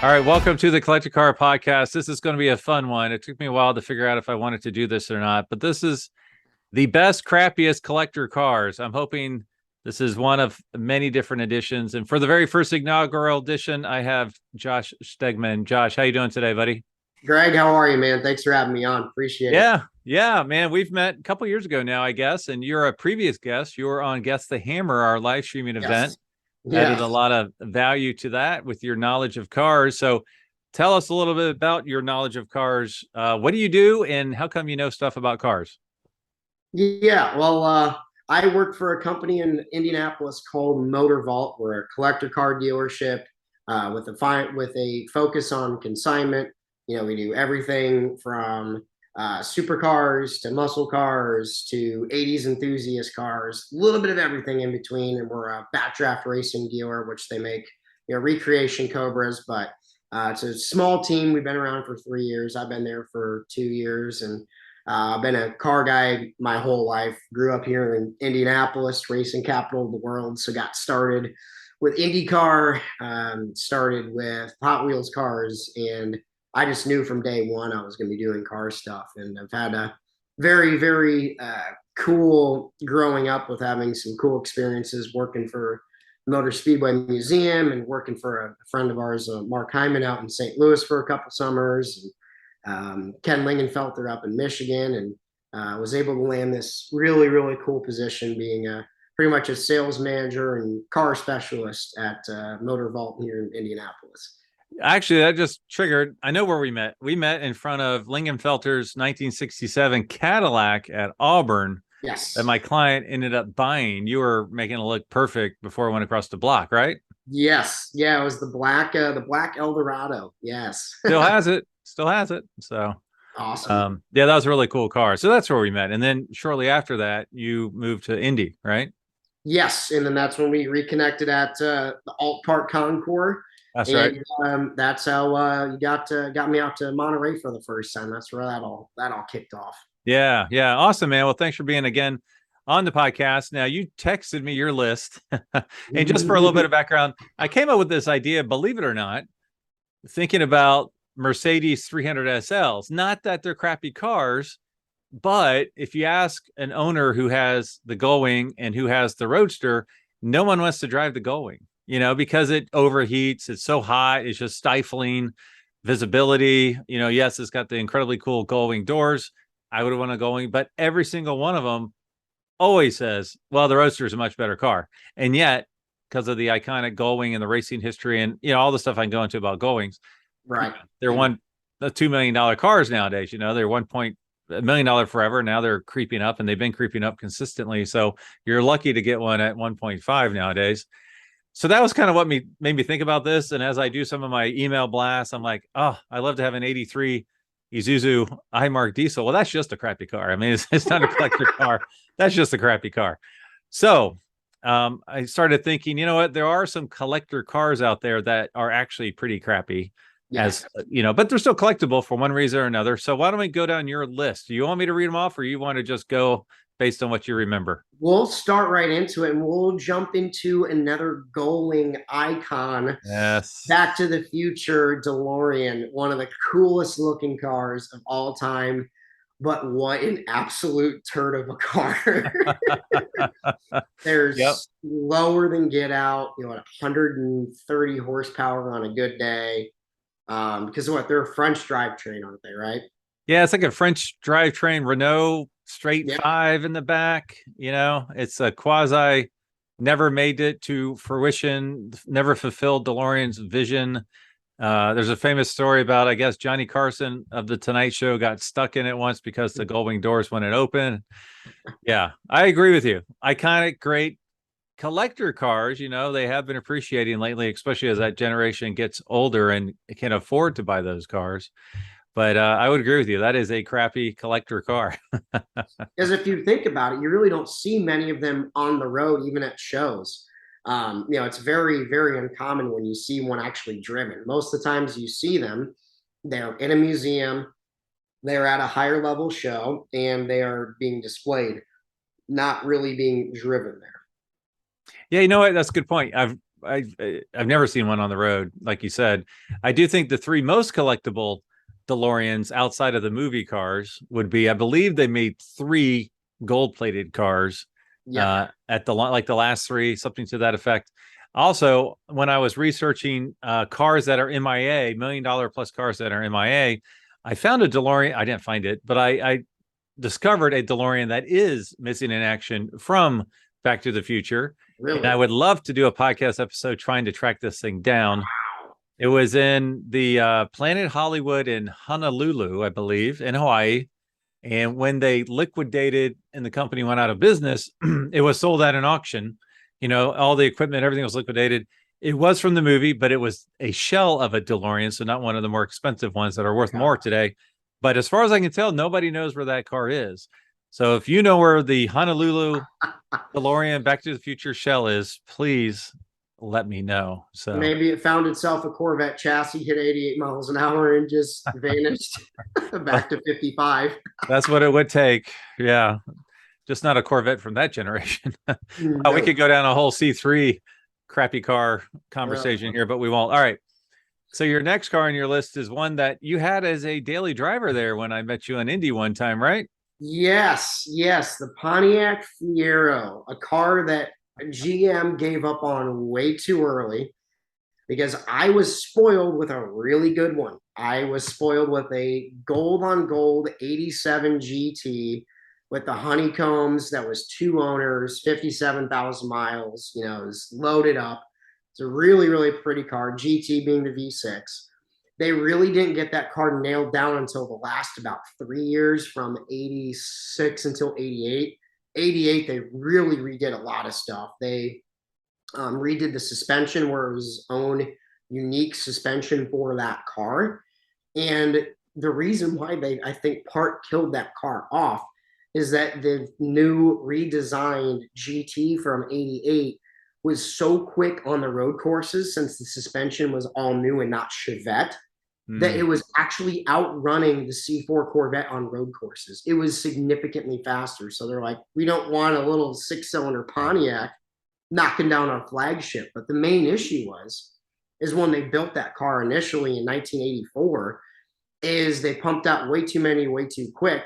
All right, welcome to the Collector Car podcast. This is going to be a fun one. It took me a while to figure out if I wanted to do this or not, but this is the best, crappiest collector cars. I'm hoping this is one of many different editions. And for the very first inaugural edition, I have Josh Stiegman. Josh, how you doing today, buddy? Greg, how are you, man? Thanks for having me on. Appreciate it. Yeah, man. We've met a couple years ago now, I guess, and you're a previous guest. You were on Guess the Hammer, our live streaming event. Yes. Added a Yes. lot of value to that with your knowledge of cars. So tell us a little bit about your knowledge of cars. What do you do and how come you know stuff about cars? Yeah. Well, I work for a company in Indianapolis called MotorVault. We're a collector car dealership with a focus on consignment. We do everything from supercars to muscle cars to 80s enthusiast cars, a little bit of everything in between. And we're a backdraft racing dealer, which they make, recreation Cobras. But it's a small team. We've been around for 3 years. I've been there for 2 years. And I've been a car guy my whole life. Grew up here in Indianapolis, racing capital of the world. So got started with IndyCar, started with Hot Wheels cars, and I just knew from day one I was going to be doing car stuff. And I've had a very, very cool growing up with having some cool experiences working for Motor Speedway Museum and working for a friend of ours, Mark Hyman, out in St. Louis for a couple summers. And Ken Lingenfelter up in Michigan, and was able to land this really, really cool position being pretty much a sales manager and car specialist at MotorVault here in Indianapolis. Actually, that just triggered. I know where we met. We met in front of Lingenfelter's 1967 Cadillac at Auburn that Yes. my client ended up buying. You were making it look perfect before it went across the block, right? Yes. Yeah, it was the black Eldorado. Yes. Still has it. Still has it. So, Awesome. yeah, that was a really cool car. So that's where we met. And then shortly after that, you moved to Indy, right? Yes, and then that's when we reconnected at the Alt Park Concours, That's right. and that's how you got me out to Monterey for the first time. That's where that all kicked off. Yeah, yeah. Awesome, man. Well, thanks for being again on the podcast. Now, you texted me your list. And just for a little bit of background, I came up with this idea, believe it or not, thinking about Mercedes 300 SLs. Not that they're crappy cars, but if you ask an owner who has the Gullwing and who has the Roadster, no one wants to drive the Gullwing, because it overheats. It's so hot. It's just stifling visibility. Yes, it's got the incredibly cool Gullwing doors. I would want a Gullwing, but every single one of them always says, well, the Roadster is a much better car. And yet, because of the iconic Gullwing and the racing history and, all the stuff I can go into about Gullwings, Right. they're $2 million cars nowadays. They're $1 million forever. Now they're creeping up, and they've been creeping up consistently. So you're lucky to get one at 1.5 nowadays. So that was kind of what made me think about this. And as I do some of my email blasts, I'm like, oh, I love to have an 83 Isuzu iMark diesel. Well, that's just a crappy car. I mean, it's not a collector car. That's just a crappy car. So I started thinking, you know what? There are some collector cars out there that are actually pretty crappy, Yes. but they're still collectible for one reason or another. So why don't we go down your list? Do you want me to read them off, or you want to just go based on what you remember? We'll start right into it, and we'll jump into another Gullwing icon. Yes. Back to the Future DeLorean, one of the coolest looking cars of all time. But what an absolute turd of a car. There's Yep. lower than Get Out, 130 horsepower on a good day. Because what, they're a French drivetrain, aren't they? Right? Yeah, it's like a French drivetrain Renault straight Yeah. 5 in the back. It's a quasi never made it to fruition, never fulfilled DeLorean's vision. There's a famous story about, I guess, Johnny Carson of the Tonight Show got stuck in it once because the Gullwing doors wouldn't open. Yeah, I agree with you. Iconic, great collector cars. They have been appreciating lately, especially as that generation gets older and can afford to buy those cars. But I would agree with you. That is a crappy collector car. Because if you think about it, you really don't see many of them on the road, even at shows. It's very, very uncommon when you see one actually driven. Most of the times you see them, they're in a museum, they're at a higher level show, and they are being displayed, not really being driven there. Yeah, you know what? That's a good point. I've I've never seen one on the road, like you said. I do think the three most collectible DeLoreans outside of the movie cars would be, I believe they made three gold-plated cars Yeah. at the like the last three, something to that effect. Also, when I was researching cars that are MIA, $1 million plus cars that are MIA, I found a DeLorean. I didn't find it, but I discovered a DeLorean that is missing in action from Back to the Future. Really? And I would love to do a podcast episode trying to track this thing down. It was in the Planet Hollywood in Honolulu, I believe, in Hawaii. And when they liquidated and the company went out of business, it was sold at an auction. You know, all the equipment, everything was liquidated. It was from the movie, but it was a shell of a DeLorean, so not one of the more expensive ones that are worth more today. But as far as I can tell, nobody knows where that car is. So if you know where the Honolulu DeLorean Back to the Future shell is, please let me know. So maybe it found itself a Corvette chassis, hit 88 miles an hour, and just vanished back to 55. That's what it would take. Yeah. Just not a Corvette from that generation. No. We could go down a whole C3 crappy car conversation here, but we won't. All right. So your next car on your list is one that you had as a daily driver there when I met you in Indy one time, right? Yes, the Pontiac Fiero, a car that GM gave up on way too early because I was spoiled with a really good one. I was spoiled with a gold on gold 87 GT with the honeycombs that was two owners, 57,000 miles, you know, it was loaded up. It's a really, really pretty car, GT being the V6. They really didn't get that car nailed down until the last about 3 years, from 86 until 88. 88, they really redid a lot of stuff. They redid the suspension, where it was its own unique suspension for that car. And the reason why they, I think, part killed that car off is that the new redesigned GT from 88 was so quick on the road courses, since the suspension was all new and not Chevette, that it was actually outrunning the C4 Corvette on road courses. It was significantly faster. So they're like, we don't want a little six-cylinder Pontiac knocking down our flagship. But the main issue is when they built that car initially in 1984, is they pumped out way too many, way too quick,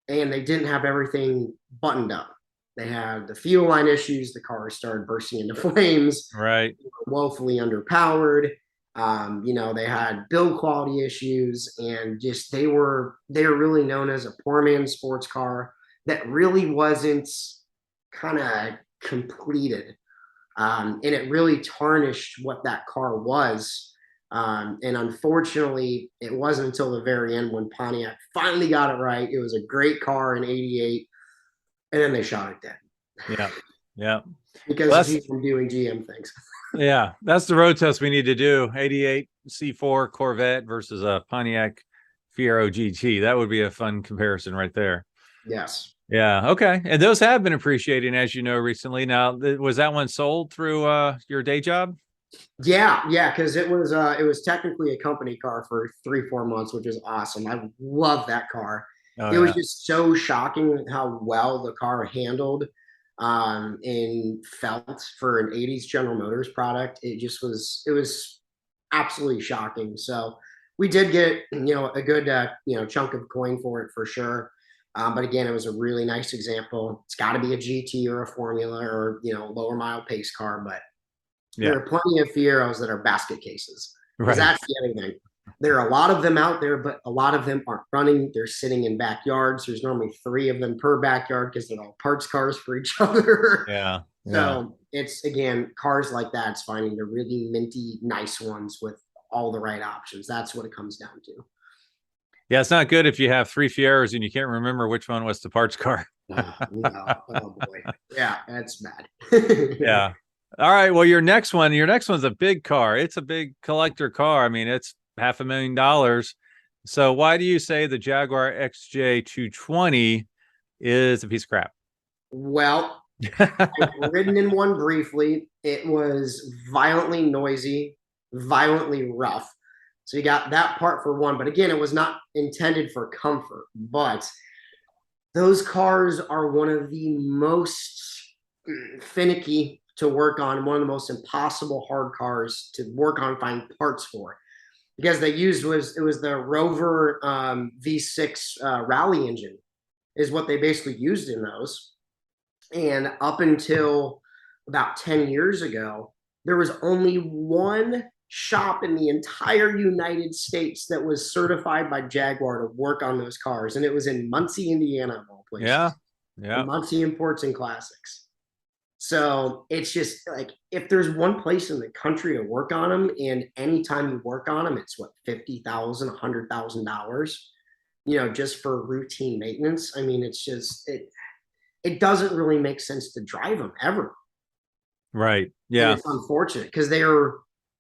and they didn't have everything buttoned up. They had the fuel line issues. The car started bursting into flames. Right. Woefully underpowered. You know, they had build quality issues, and just they were really known as a poor man's sports car that really wasn't kind of completed. And it really tarnished what that car was. And unfortunately, it wasn't until the very end when Pontiac finally got it right. It was a great car in 88, and then they shot it dead. Yeah. Yeah. Because well, GM doing GM things. Yeah. That's the road test we need to do. 88 C4 Corvette versus a Pontiac Fiero GT. That would be a fun comparison right there. Yes. Yeah. Okay. And those have been appreciating, as you know, recently. Now, was that one sold through your day job? Yeah, because it was technically a company car for 3-4 months, which is awesome. I love that car. It was just so shocking how well the car handled and felt for an 80s General Motors product. It was absolutely shocking. So we did get, a good, chunk of coin for it for sure. But again, it was a really nice example. It's got to be a GT or a Formula or, lower mile pace car, but there are plenty of Fieros that are basket cases. Because that's the other thing. There are a lot of them out there, but a lot of them aren't running. They're sitting in backyards. There's normally 3 of them per backyard because they're all parts cars for each other. Yeah. So it's, again, cars like that. It's finding the really minty, nice ones with all the right options. That's what it comes down to. Yeah, it's not good if you have 3 Fieros and you can't remember which one was the parts car. Oh boy. Yeah, that's bad. Yeah. All right. Well, your next one's a big car. It's a big collector car. I mean, it's $500,000. So why do you say the Jaguar XJ220 is a piece of crap? Well, I've ridden in one briefly. It was violently noisy, violently rough. So you got that part for one. But again, it was not intended for comfort. But those cars are one of the most finicky to work on, one of the most impossible hard cars to work on, find parts for, because they used it was the Rover V6 rally engine is what they basically used in those. And up until about 10 years ago, there was only one shop in the entire United States that was certified by Jaguar to work on those cars, and it was in Muncie, Indiana, of all places. Yeah, yeah. Muncie Imports and Classics. So it's just like, if there's one place in the country to work on them, and anytime you work on them, it's what, $50,000, $100,000, just for routine maintenance. I mean, it's just it doesn't really make sense to drive them ever. Right. Yeah. And it's unfortunate because they were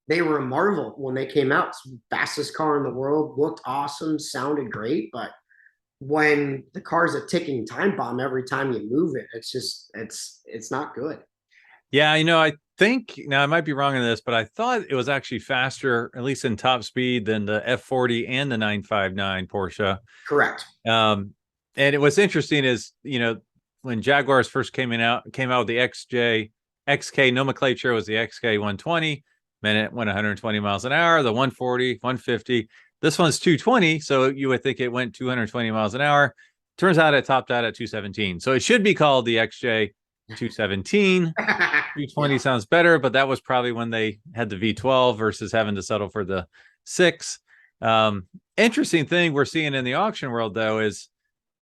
a marvel when they came out. It's the fastest car in the world, looked awesome, sounded great, but when the car's a ticking time bomb every time you move it, it's just it's not good. Yeah, I think, now I might be wrong on this, but I thought it was actually faster, at least in top speed, than the F40 and the 959 Porsche. Correct. And it was interesting is, when Jaguars first came out with the XK nomenclature was the XK 120, then it went 120 miles an hour, the 140, 150. This one's 220, so you would think it went 220 miles an hour. Turns out it topped out at 217. So it should be called the XJ 217. 220 sounds better, but that was probably when they had the V12 versus having to settle for the 6. Interesting thing we're seeing in the auction world, though, is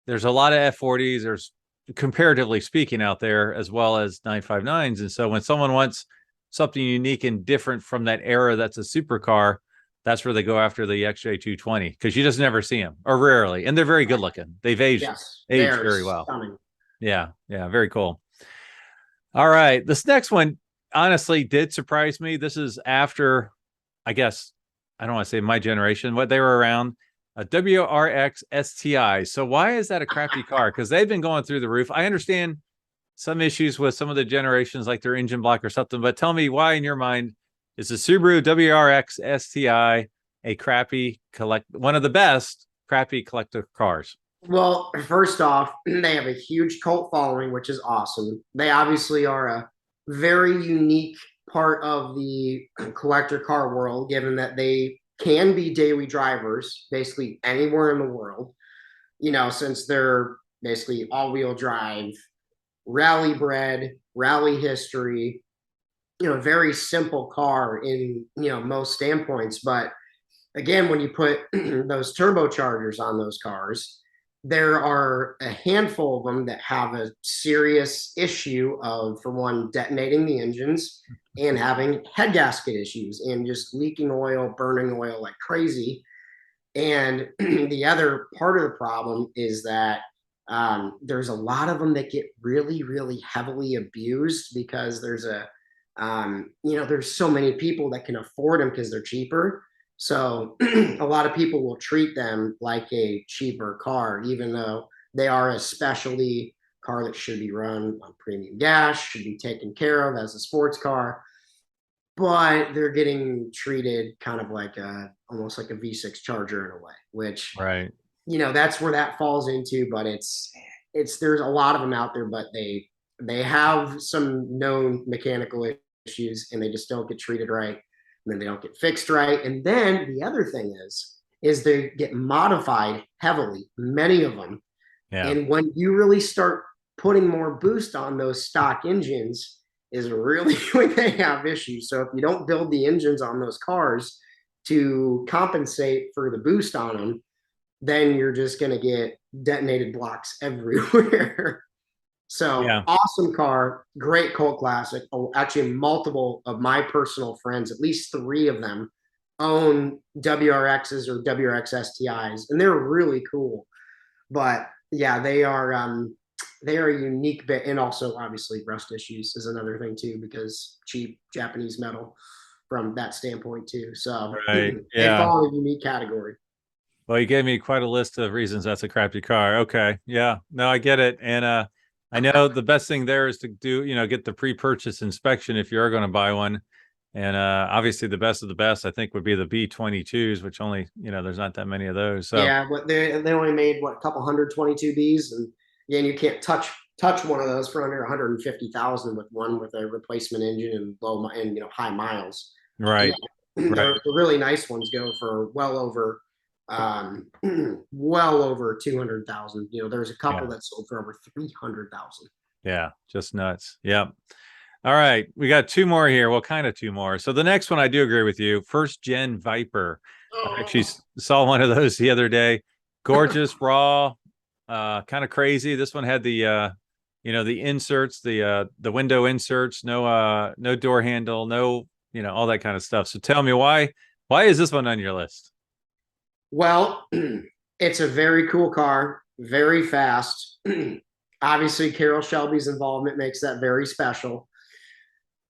there's a lot of F40s. There's, comparatively speaking, out there, as well as 959s. And so when someone wants something unique and different from that era that's a supercar, that's where they go after the XJ220, because you just never see them, or rarely, and they're very good looking. They've aged very well. Stunning. Yeah, very cool. All right, this next one honestly did surprise me. This is after, I guess, I don't want to say my generation, what they were around, a WRX STI. So why is that a crappy car? Because they've been going through the roof. I understand some issues with some of the generations, like their engine block or something, but tell me why, in your mind, is the Subaru WRX STI a one of the best crappy collector cars? Well, first off, they have a huge cult following, which is awesome. They obviously are a very unique part of the collector car world, given that they can be daily drivers basically anywhere in the world, since they're basically all-wheel drive, rally bred, rally history, very simple car in, most standpoints. But again, when you put those turbochargers on those cars, there are a handful of them that have a serious issue of, for one, detonating the engines and having head gasket issues and just leaking oil, burning oil like crazy. And the other part of the problem is that there's a lot of them that get really, really heavily abused because there's there's so many people that can afford them because they're cheaper. So a lot of people will treat them like a cheaper car, even though they are a specialty car that should be run on premium gas, should be taken care of as a sports car. But they're getting treated kind of like almost like a V6 Charger in a way, which, right, that's where that falls into. But it's there's a lot of them out there, but they have some known mechanical issues, and they just don't get treated right, and then they don't get fixed right. And then the other thing is they get modified heavily, many of them. Yeah. And when you really start putting more boost on those stock engines is really when they have issues. So if you don't build the engines on those cars to compensate for the boost on them, then you're just going to get detonated blocks everywhere. So yeah. Awesome car, great cult classic. Actually, multiple of my personal friends, at least 3 of them, own WRXs or WRX STIs, and they're really cool. But yeah, they are a unique bit, and also obviously rust issues is another thing too, because cheap Japanese metal from that standpoint too. So right. They fall in a unique category. Well, you gave me quite a list of reasons that's a crappy car. Okay, yeah, no, I get it, and I know the best thing there is to do, get the pre-purchase inspection if you are going to buy one. And obviously the best of the best, I think, would be the B22s, which only, there's not that many of those. So yeah, but they only made a couple 122 Bs, and again, you can't touch touch one of those for under 150,000 with one with a replacement engine and high miles. Right. And Right. the really nice ones go for well over well over 200,000. There's a couple that sold for over 300,000. Yeah, just nuts. Yep. All right, we got two more here. Well, kind of two more. So the next one, I do agree with you. First gen Viper. I actually saw one of those the other day. Gorgeous, raw, kind of crazy. This one had the the inserts, the window inserts, no door handle, no, all that kind of stuff. So tell me why is this one on your list? Well, it's a very cool car, very fast. Obviously, Carroll Shelby's involvement makes that very special.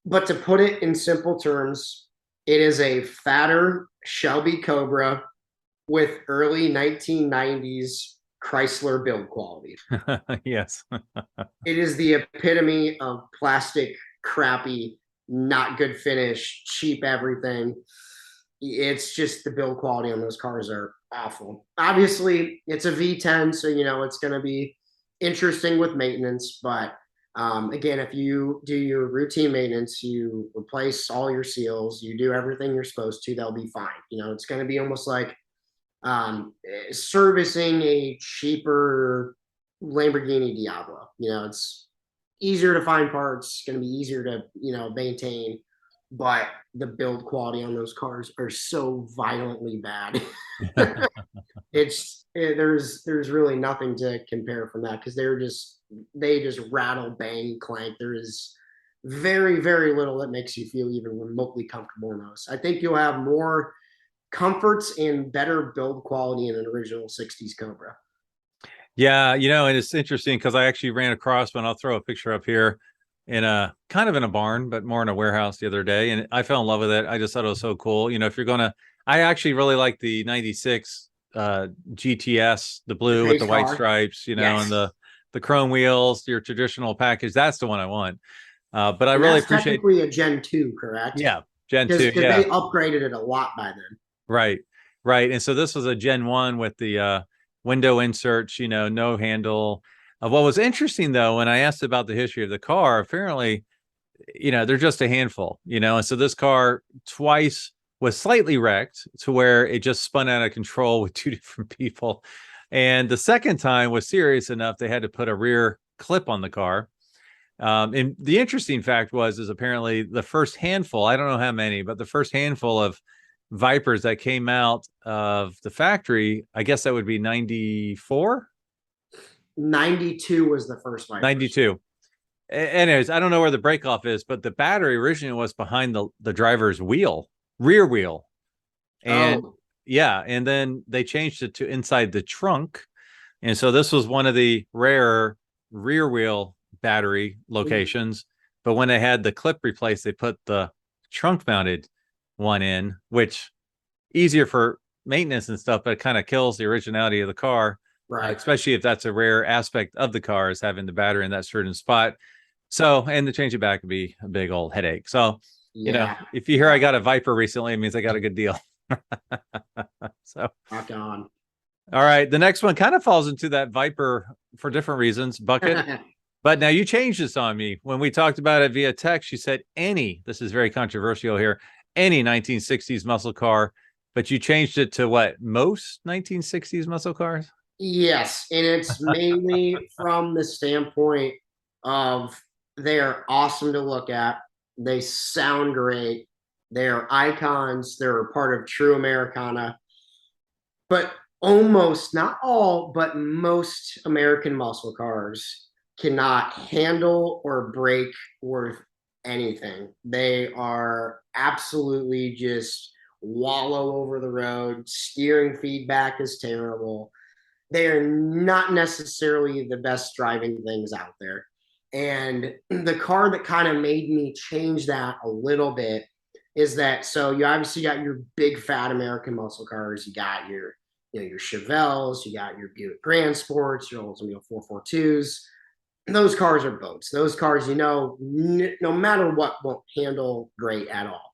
But to put it in simple terms, it is a fatter Shelby Cobra with early 1990s Chrysler build quality. Yes. It is the epitome of plastic, crappy, not good finish, cheap everything. It's just the build quality on those cars are awful. Obviously, it's a V10, so it's going to be interesting with maintenance. But again, if you do your routine maintenance, you replace all your seals, you do everything you're supposed to, they'll be fine. It's going to be almost like servicing a cheaper Lamborghini Diablo. It's easier to find parts, going to be easier to maintain, but the build quality on those cars are so violently bad. There's really nothing to compare from that, because they just rattle, bang, clank. There is very, very little that makes you feel even remotely comfortable in those. I think you'll have more comforts and better build quality in an original 60s Cobra. Yeah, and it's interesting because I actually ran across one. I'll throw a picture up here in a kind of in a barn, but more in a warehouse the other day. And I fell in love with it. I just thought it was so cool. If you're I actually really like the 96 GTS, the blue with the white stripes, yes. And the chrome wheels, your traditional package. That's the one I want. But I really appreciate technically a Gen 2, correct? Yeah, Gen 2. Because they upgraded it a lot by then. Right. Right. And so this was a Gen 1 with the window inserts, no handle. What was interesting, though, when I asked about the history of the car, apparently, they're just a handful, and so this car twice was slightly wrecked to where it just spun out of control with two different people. And the second time was serious enough they had to put a rear clip on the car. And the interesting fact is apparently the first handful, I don't know how many, but the first handful of Vipers that came out of the factory, I guess that would be 94. 92 was the first Viper. 92. Anyways, I don't know where the break off is, but the battery originally was behind the driver's rear wheel. And yeah, and then they changed it to inside the trunk. And so this was one of the rare rear wheel battery locations. But when they had the clip replaced, they put the trunk mounted one in, which easier for maintenance and stuff, but it kind of kills the originality of the car. Right. Especially if that's a rare aspect of the car, is having the battery in that certain spot. So, and to change it back would be a big old headache. So, if you hear I got a Viper recently, it means I got a good deal. So, rock on. All right. The next one kind of falls into that Viper for different reasons bucket. But now you changed this on me. When we talked about it via text, you said this is very controversial here, any 1960s muscle car, but you changed it to what? Most 1960s muscle cars? Yes. And it's mainly from the standpoint of they are awesome to look at. They sound great. They're icons. They're a part of true Americana. But almost, not all, but most American muscle cars cannot handle or brake worth anything. They are absolutely just wallow over the road. Steering feedback is terrible. They are not necessarily the best driving things out there. And the car that kind of made me change that a little bit is that, so you obviously got your big fat American muscle cars. You got your Chevelles, you got your Buick Grand Sports, your Oldsmobile 442s. Those cars are boats. Those cars, no matter what, won't handle great at all.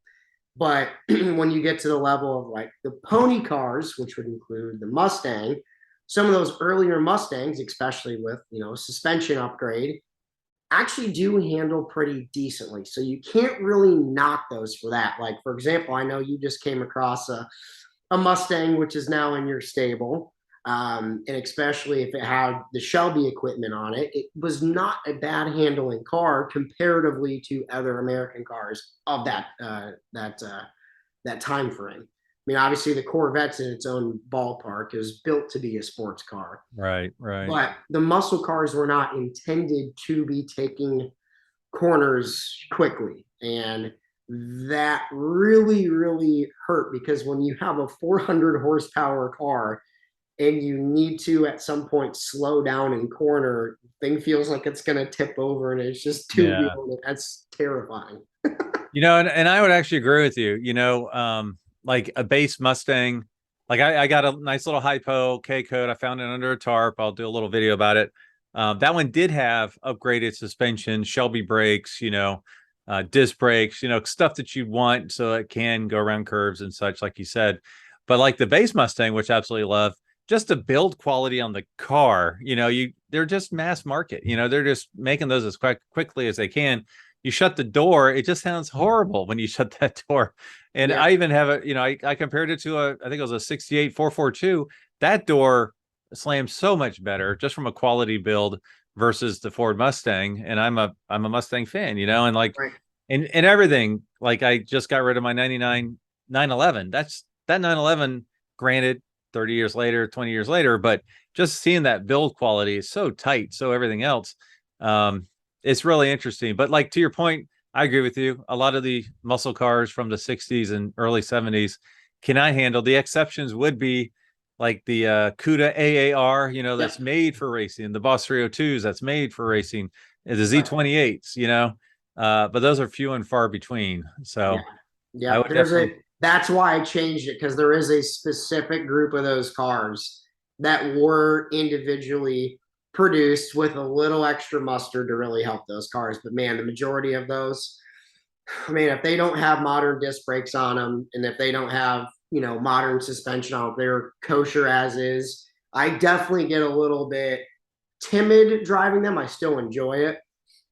But when you get to the level of like the pony cars, which would include the Mustang, some of those earlier Mustangs, especially with, suspension upgrade, actually do handle pretty decently. So you can't really knock those for that. Like, for example, I know you just came across a Mustang, which is now in your stable. And especially if it had the Shelby equipment on it, it was not a bad handling car comparatively to other American cars of that time frame. I mean, obviously the Corvette's in its own ballpark, is built to be a sports car. Right, right. But the muscle cars were not intended to be taking corners quickly. And that really, really hurt, because when you have a 400 horsepower car and you need to at some point slow down in corner, thing feels like it's going to tip over and it's just too real. That's terrifying. And I would actually agree with you. Like a base Mustang, like I got a nice little hypo K code. I found it under a tarp. I'll do a little video about it. That one did have upgraded suspension, Shelby brakes, disc brakes, stuff that you want so it can go around curves and such, like you said. But like the base Mustang, which I absolutely love, just the build quality on the car, they're just mass market. They're just making those as quickly as they can. You shut the door, it just sounds horrible when you shut that door. And I even have I compared it to I think it was a 68 442. That door slams so much better just from a quality build versus the Ford Mustang. And I'm a Mustang fan, and like and everything. Like I just got rid of my 99 911. That 911, granted, 30 years later, 20 years later, but just seeing that build quality is so tight. So everything else, it's really interesting. But like to your point, I agree with you. A lot of the muscle cars from the 60s and early 70s cannot handle. The exceptions would be like the CUDA AAR, that's made for racing, the Boss 302s that's made for racing, the Z28s, but those are few and far between. So that's why I changed it, because there is a specific group of those cars that were individually produced with a little extra mustard to really help those cars. But man, the majority of those, I mean, if they don't have modern disc brakes on them, and if they don't have, modern suspension on them, they're kosher as is. I definitely get a little bit timid driving them. I still enjoy it,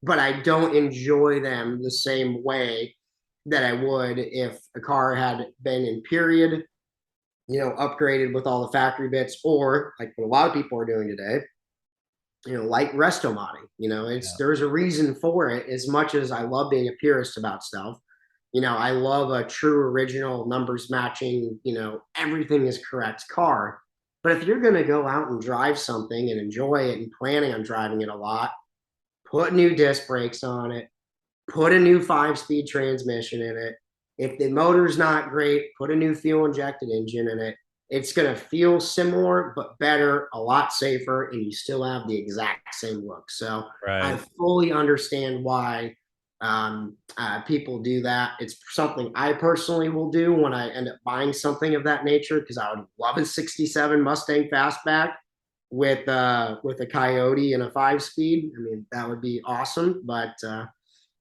but I don't enjoy them the same way that I would if a car had been in period, upgraded with all the factory bits, or like what a lot of people are doing today, like resto modding. There's a reason for it. As much as I love being a purist about stuff, I love a true original numbers matching, everything is correct car. But if you're going to go out and drive something and enjoy it and planning on driving it a lot, put new disc brakes on it, put a new 5-speed transmission in it. If the motor's not great, put a new fuel injected engine in it. It's going to feel similar, but better, a lot safer, and you still have the exact same look. So I fully understand why people do that. It's something I personally will do when I end up buying something of that nature, because I would love a 67 Mustang Fastback with a Coyote and a 5-speed. I mean, that would be awesome. But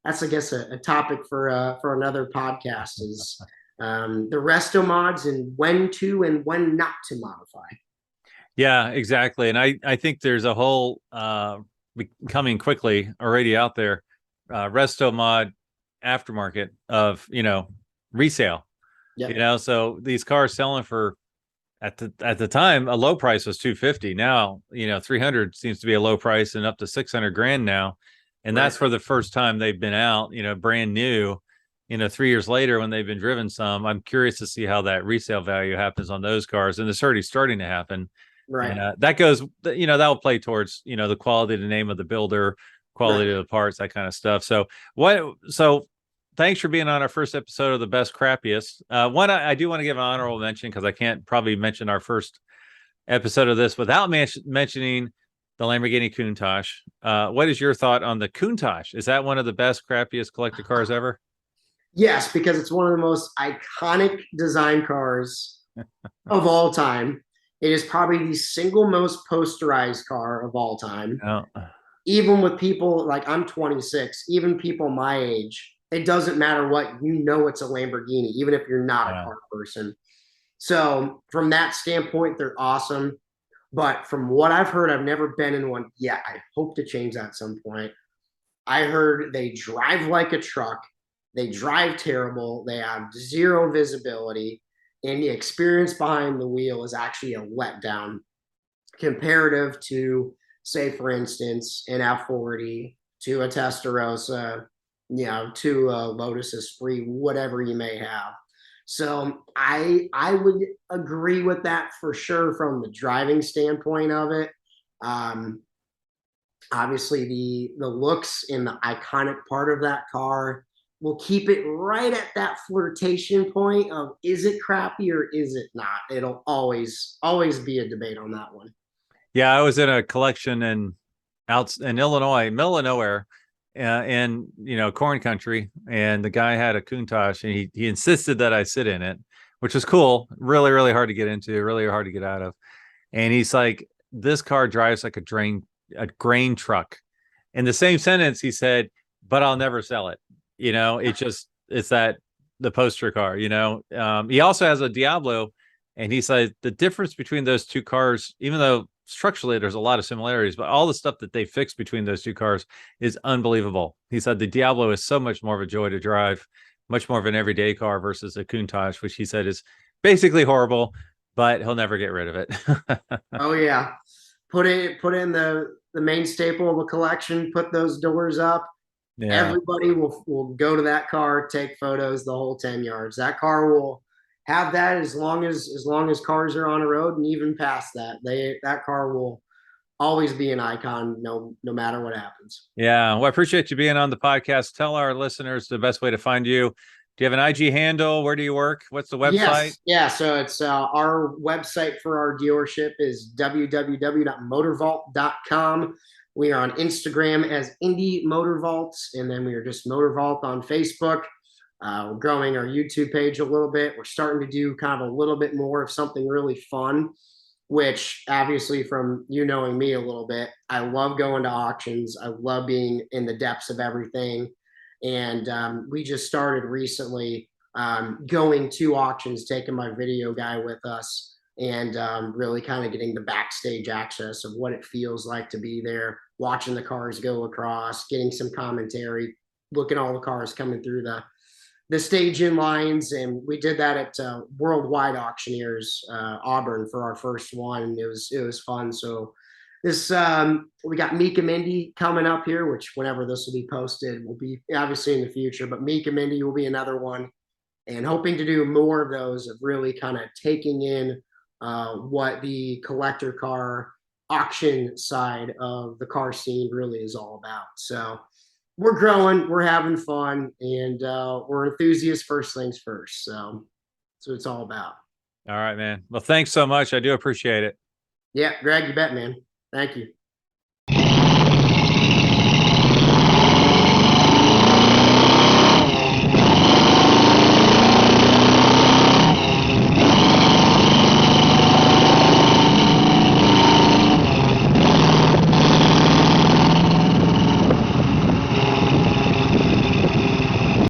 that's, I guess, a topic for another podcast, is the resto mods and when to and when not to modify. Yeah, exactly. And I think there's a whole coming quickly already out there, resto mod aftermarket of, resale. So these cars selling for, at the time, a low price was $250. Now, 300 seems to be a low price, and up to 600 grand now. And that's for the first time they've been out, brand new. 3 years later, when they've been driven some, I'm curious to see how that resale value happens on those cars. And it's already starting to happen. Right. And that goes, that'll play towards, the quality, the name of the builder, quality of the parts, that kind of stuff. So thanks for being on our first episode of the Best Crappiest. One, I do want to give an honorable mention, because I can't probably mention our first episode of this without mentioning the Lamborghini Countach. What is your thought on the Countach? Is that one of the best, crappiest collector cars ever? Yes, because it's one of the most iconic design cars of all time. It is probably the single most posterized car of all time. Oh. Even with people like, I'm 26, even people my age, it doesn't matter what, it's a Lamborghini, even if you're not a car person. So from that standpoint, they're awesome. But from what I've heard, I've never been in one yet. I hope to change that at some point. I heard they drive like a truck. They drive terrible. They have zero visibility. And the experience behind the wheel is actually a letdown comparative to, say, for instance, an F40, to a Testarossa, to a Lotus Esprit, whatever you may have. So I would agree with that for sure from the driving standpoint of it. Um, Obviously, the looks and the iconic part of that car will keep it right at that flirtation point of, is it crappy or is it not? It'll always be a debate on that one. Yeah, I was in a collection out in Illinois, middle of nowhere, in corn country, and the guy had a Countach, and he insisted that I sit in it, which was cool. Really, really hard to get into, really hard to get out of. And he's like, "This car drives like a grain truck." In the same sentence, he said, "But I'll never sell it." It's that the poster car. He also has a Diablo, and he said the difference between those two cars, even though structurally there's a lot of similarities, but all the stuff that they fixed between those two cars is unbelievable. He said the Diablo is so much more of a joy to drive, much more of an everyday car versus a Countach, which he said is basically horrible, but he'll never get rid of it. Oh yeah, put in the main staple of a collection. Put those doors up. Yeah. Everybody will go to that car, take photos, the whole 10 yards. That car will have that as long as cars are on a road, and even past that. That car will always be an icon, no matter what happens. Yeah. Well, I appreciate you being on the podcast. Tell our listeners the best way to find you. Do you have an IG handle? Where do you work? What's the website? Yes, yeah. So it's our website for our dealership is www.motorvault.com. We are on Instagram as Indie MotorVault, and then we are just MotorVault on Facebook. We're growing our YouTube page a little bit. We're starting to do kind of a little bit more of something really fun, which obviously from you knowing me a little bit, I love going to auctions. I love being in the depths of everything. And we just started recently going to auctions, taking my video guy with us, and really kind of getting the backstage access of what it feels like to be there, watching the cars go across, getting some commentary, looking at all the cars coming through the staging lines. And we did that at Worldwide Auctioneers Auburn for our first one, and it was fun. So this we got Mika Mindy coming up here, which whenever this will be posted will be obviously in the future, but Mika Mindy will be another one, and hoping to do more of those, of really kind of taking in what the collector car auction side of the car scene really is all about. So we're growing, we're having fun, and we're enthusiasts first things first. So that's what it's all about. All right, man. Well, thanks so much. I do appreciate it. Yeah, Greg, you bet, man. Thank you.